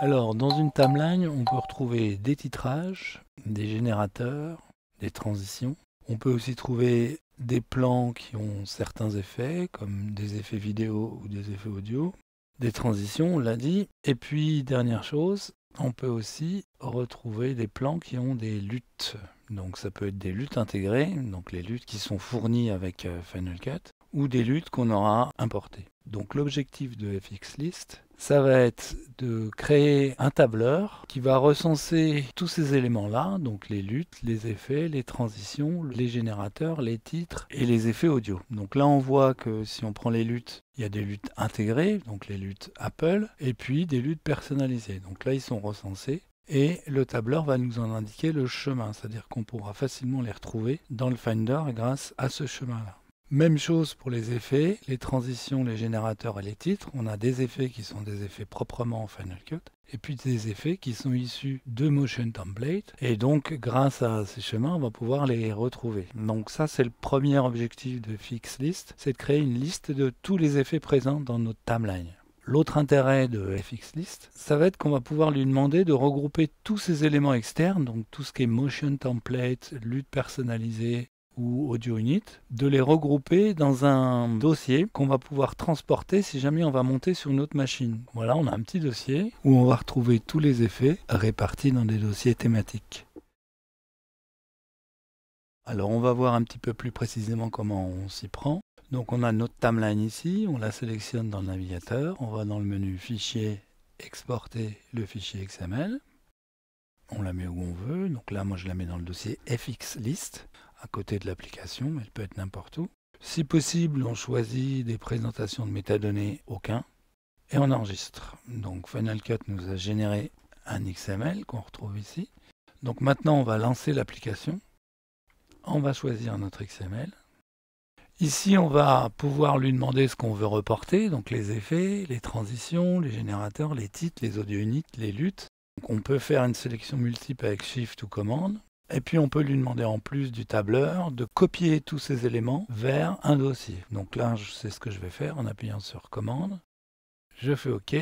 Alors, dans une timeline, on peut retrouver des titrages, des générateurs, des transitions. On peut aussi trouver des plans qui ont certains effets, comme des effets vidéo ou des effets audio, des transitions, on l'a dit. Et puis, dernière chose, on peut aussi retrouver des plans qui ont des luttes. Donc ça peut être des luttes intégrées, donc les luttes qui sont fournies avec Final Cut, ou des luttes qu'on aura importées. Donc l'objectif de FXList, ça va être de créer un tableur qui va recenser tous ces éléments-là, donc les luttes, les effets, les transitions, les générateurs, les titres et les effets audio. Donc là on voit que si on prend les luttes, il y a des luttes intégrées, donc les luttes Apple, et puis des luttes personnalisées. Donc là ils sont recensés. Et le tableur va nous en indiquer le chemin, c'est-à-dire qu'on pourra facilement les retrouver dans le Finder grâce à ce chemin-là. Même chose pour les effets, les transitions, les générateurs et les titres. On a des effets qui sont des effets proprement en Final Cut, et puis des effets qui sont issus de Motion Template. Et donc, grâce à ces chemins, on va pouvoir les retrouver. Donc ça, c'est le premier objectif de FXList, c'est de créer une liste de tous les effets présents dans notre timeline. L'autre intérêt de FXList, ça va être qu'on va pouvoir lui demander de regrouper tous ces éléments externes, donc tout ce qui est Motion Template, lutte personnalisée ou Audio Unit, de les regrouper dans un dossier qu'on va pouvoir transporter si jamais on va monter sur une autre machine. Voilà, on a un petit dossier où on va retrouver tous les effets répartis dans des dossiers thématiques. Alors on va voir un petit peu plus précisément comment on s'y prend. Donc on a notre timeline ici, on la sélectionne dans le navigateur, on va dans le menu Fichier, exporter le fichier XML. On la met où on veut, donc là moi je la mets dans le dossier FXList, à côté de l'application, mais elle peut être n'importe où. Si possible, on choisit des présentations de métadonnées aucun, et on enregistre. Donc Final Cut nous a généré un XML qu'on retrouve ici. Donc maintenant on va lancer l'application, on va choisir notre XML. Ici, on va pouvoir lui demander ce qu'on veut reporter, donc les effets, les transitions, les générateurs, les titres, les audio units, les luttes. Donc on peut faire une sélection multiple avec Shift ou commande. Et puis on peut lui demander en plus du tableur de copier tous ces éléments vers un dossier. Donc là, c'est ce que je vais faire en appuyant sur commande. Je fais OK.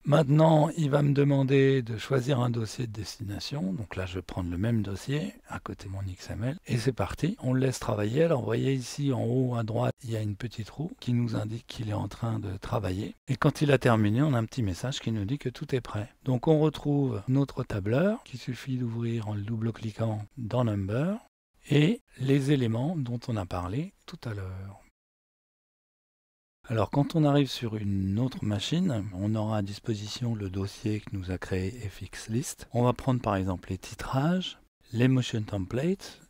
Maintenant, il va me demander de choisir un dossier de destination. Donc là, je vais prendre le même dossier à côté de mon XML. Et c'est parti. On le laisse travailler. Alors, vous voyez ici, en haut à droite, il y a une petite roue qui nous indique qu'il est en train de travailler. Et quand il a terminé, on a un petit message qui nous dit que tout est prêt. Donc, on retrouve notre tableur qu'il suffit d'ouvrir en le double-cliquant dans Number et les éléments dont on a parlé tout à l'heure. Alors quand on arrive sur une autre machine, on aura à disposition le dossier que nous a créé FXList. On va prendre par exemple les titrages, les motion templates,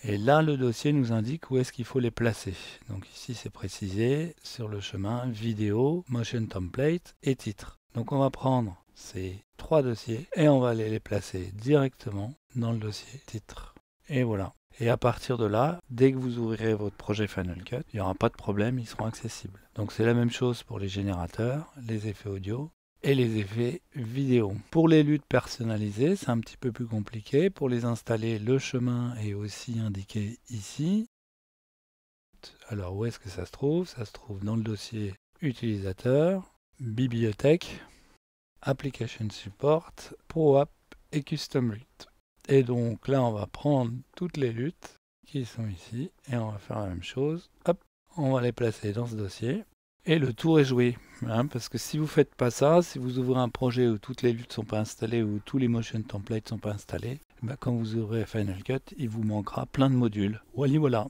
et là le dossier nous indique où est-ce qu'il faut les placer. Donc ici c'est précisé sur le chemin vidéo, motion template et titre. Donc on va prendre ces trois dossiers et on va aller les placer directement dans le dossier titre. Et voilà. Et à partir de là, dès que vous ouvrirez votre projet Final Cut, il n'y aura pas de problème, ils seront accessibles. Donc c'est la même chose pour les générateurs, les effets audio et les effets vidéo. Pour les luttes personnalisées, c'est un petit peu plus compliqué. Pour les installer, le chemin est aussi indiqué ici. Alors où est-ce que ça se trouve? Ça se trouve dans le dossier utilisateur, bibliothèque, application support, ProApp et custom lutte. Et donc là, on va prendre toutes les luttes qui sont ici et on va faire la même chose. Hop, on va les placer dans ce dossier et le tour est joué. Hein, parce que si vous ne faites pas ça, si vous ouvrez un projet où toutes les luttes ne sont pas installées, où tous les motion templates ne sont pas installés, ben quand vous ouvrez Final Cut, il vous manquera plein de modules. Voilà, voilà.